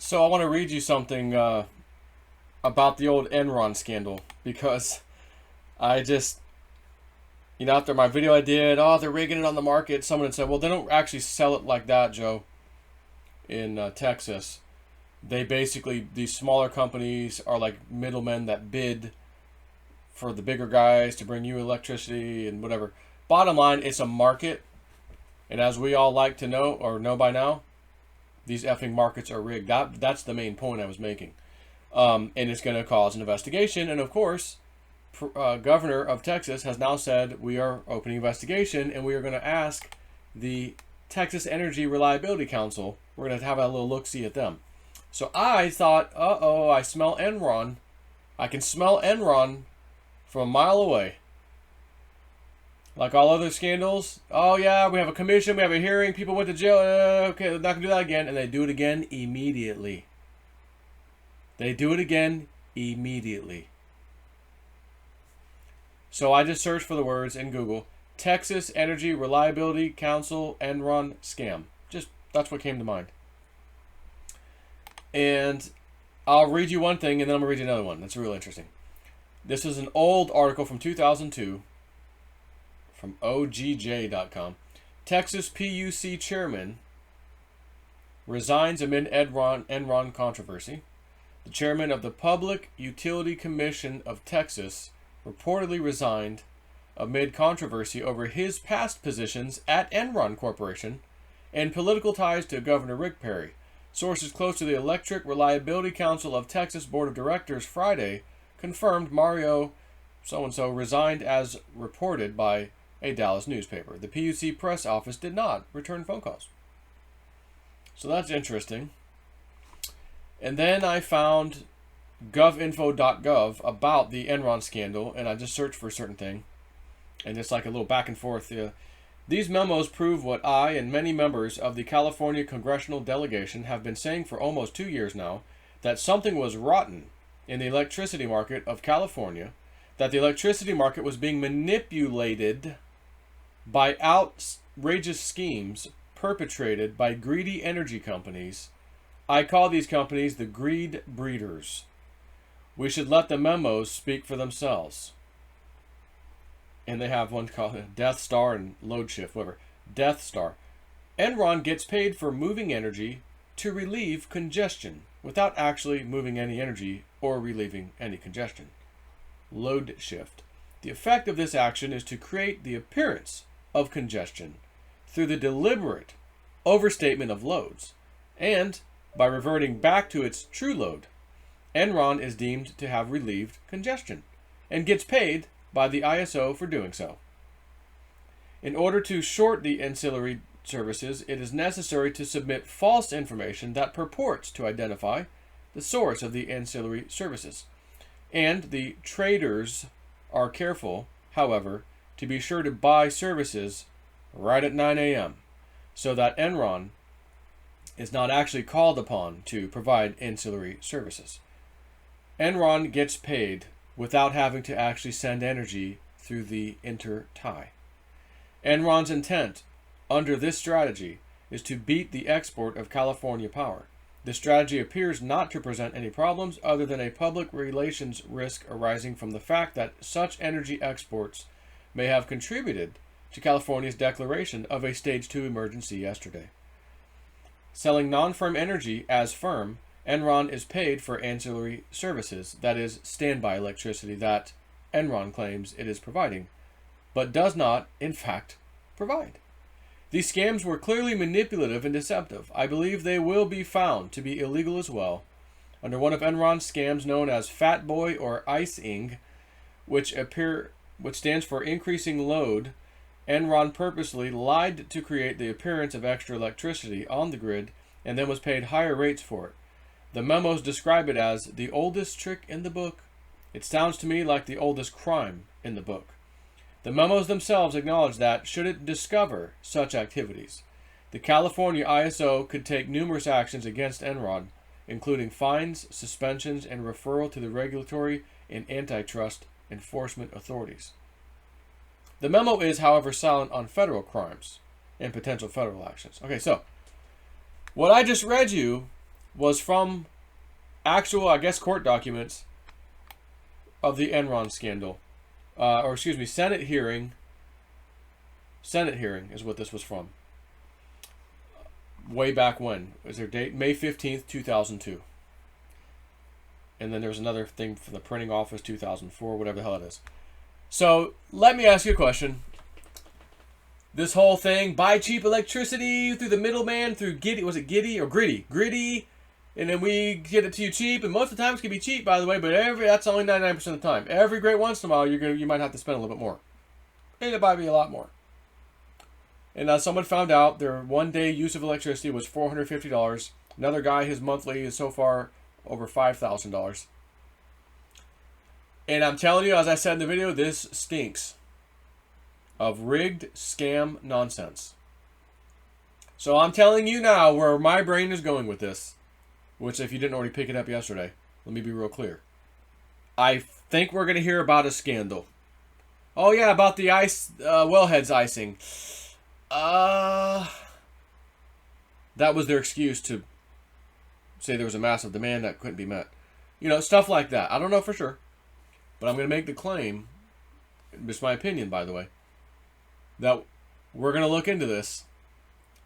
So I want to read you something about the old Enron scandal because I just, after my video I did, oh, they're rigging it on the market. Someone had said, well, they don't actually sell it like that, Joe, in Texas. They basically, these smaller companies are like middlemen that bid for the bigger guys to bring you electricity and whatever. Bottom line, it's a market. And as we all like to know or know by now, these effing markets are rigged. That's the main point I was making. And it's going to cause an investigation. And of course, governor of Texas has now said we are opening investigation and we are going to ask the Texas Energy Reliability Council. We're going to have a little look-see at them. So I thought, uh-oh, I smell Enron. I can smell Enron from a mile away. Like all other scandals, oh yeah, we have a commission, we have a hearing, people went to jail, okay, they're not going to do that again, and they do it again immediately. They do it again immediately. So I just searched for the words in Google, Texas Energy Reliability Council Enron scam. Just, that's what came to mind. And I'll read you one thing, and then I'm going to read you another one. That's real interesting. This is an old article from 2002 from OGJ.com. Texas PUC chairman resigns amid Enron controversy. The chairman of the Public Utility Commission of Texas reportedly resigned amid controversy over his past positions at Enron Corporation and political ties to Governor Rick Perry. Sources close to the Electric Reliability Council of Texas Board of Directors Friday confirmed Mario so-and-so resigned as reported by a Dallas newspaper. The PUC press office did not return phone calls. So that's interesting. And then I found govinfo.gov about the Enron scandal, and I just searched for a certain thing. And it's like a little back and forth. These memos prove what I and many members of the California congressional delegation have been saying for almost 2 years now, that something was rotten in the electricity market of California, that the electricity market was being manipulated by outrageous schemes perpetrated by greedy energy companies. I call these companies the greed breeders. We should let the memos speak for themselves. And they have one called Death Star and Load Shift, whatever. Death Star. Enron gets paid for moving energy to relieve congestion without actually moving any energy or relieving any congestion. Load shift. The effect of this action is to create the appearance of congestion through the deliberate overstatement of loads, and by reverting back to its true load, Enron is deemed to have relieved congestion and gets paid by the ISO for doing so. In order to short the ancillary services, it is necessary to submit false information that purports to identify the source of the ancillary services. And the traders are careful, however, to be sure to buy services right at 9 a.m. so that Enron is not actually called upon to provide ancillary services. Enron gets paid without having to actually send energy through the intertie. Enron's intent under this strategy is to beat the export of California power. The strategy appears not to present any problems other than a public relations risk arising from the fact that such energy exports may have contributed to California's declaration of a Stage 2 emergency yesterday. Selling non-firm energy as firm, Enron is paid for ancillary services, that is, standby electricity that Enron claims it is providing, but does not, in fact, provide. These scams were clearly manipulative and deceptive. I believe they will be found to be illegal as well. Under one of Enron's scams known as Fat Boy or icing, which stands for increasing load, Enron purposely lied to create the appearance of extra electricity on the grid and then was paid higher rates for it. The memos describe it as the oldest trick in the book. It sounds to me like the oldest crime in the book. The memos themselves acknowledge that, should it discover such activities, the California ISO could take numerous actions against Enron, including fines, suspensions, and referral to the regulatory and antitrust enforcement authorities. The memo is, however, silent on federal crimes and potential federal actions. Okay, so what I just read you was from actual, I guess, court documents of the Enron scandal. Or excuse me, Senate hearing. Senate hearing is what this was from. Way back when. Was their date? May 15th, 2002. And then there's another thing from the printing office, 2004, whatever the hell it is. So, let me ask you a question. This whole thing, buy cheap electricity through the middleman, through Giddy, was it Giddy or Gritty? Gritty, and then we get it to you cheap, and most of the time it can be cheap, by the way, but that's only 99% of the time. Every great once in a while, you might have to spend a little bit more. And it might be a lot more. And someone found out their one-day use of electricity was $450. Another guy, his monthly is so far over $5,000. And I'm telling you, as I said in the video, this stinks of rigged scam nonsense. So I'm telling you now where my brain is going with this, which if you didn't already pick it up yesterday, let me be real clear. I think we're going to hear about a scandal. Oh yeah, about the ice, wellheads icing. That was their excuse to say there was a massive demand that couldn't be met. You know, stuff like that. I don't know for sure. But I'm going to make the claim, it's my opinion by the way, that we're going to look into this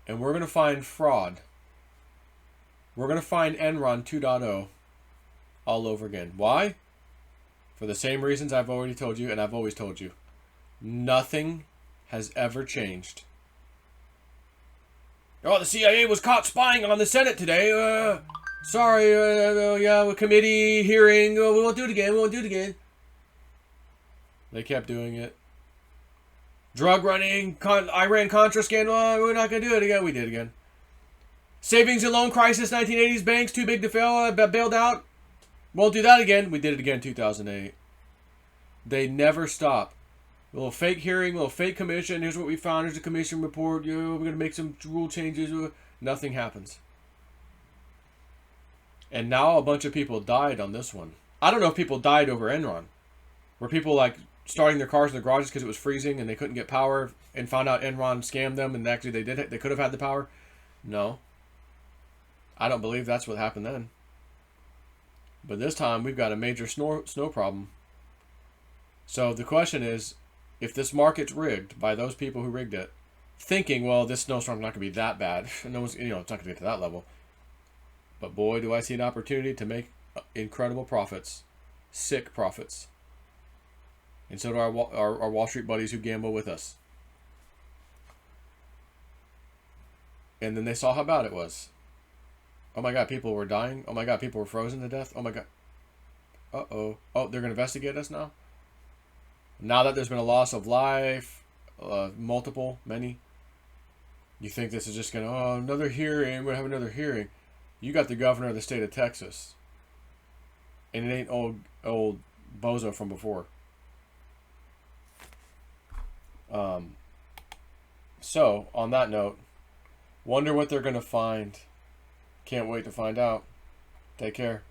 and we're going to find fraud. We're going to find Enron 2.0 all over again. Why? For the same reasons I've already told you and I've always told you. Nothing has ever changed. Oh, the CIA was caught spying on the Senate today. Sorry, yeah, committee hearing. We won't do it again. We won't do it again. They kept doing it. Drug running, Iran-Contra scandal. We're not going to do it again. We did again. Savings and loan crisis, 1980s banks, too big to fail, bailed out. Won't do that again. We did it again in 2008. They never stop. A little fake hearing, a little fake commission. Here's what we found. Here's a commission report. We're going to make some rule changes. Nothing happens. And now a bunch of people died on this one. I don't know if people died over Enron. Were people like starting their cars in their garages because it was freezing and they couldn't get power and found out Enron scammed them and actually they could have had the power? No. I don't believe that's what happened then. But this time we've got a major snow problem. So the question is, if this market's rigged by those people who rigged it, thinking, well, this snowstorm's not going to be that bad. No one's, it's not going to get to that level. But boy, do I see an opportunity to make incredible profits. Sick profits. And so do our Wall Street buddies who gamble with us. And then they saw how bad it was. Oh my God, people were dying. Oh my God, people were frozen to death. Oh my God. Uh-oh. Oh, they're going to investigate us now? Now that there's been a loss of life, many, you think this is just going to, oh, another hearing, we're going to have another hearing. You got the governor of the state of Texas. And it ain't old bozo from before. So, on that note, wonder what they're going to find. Can't wait to find out. Take care.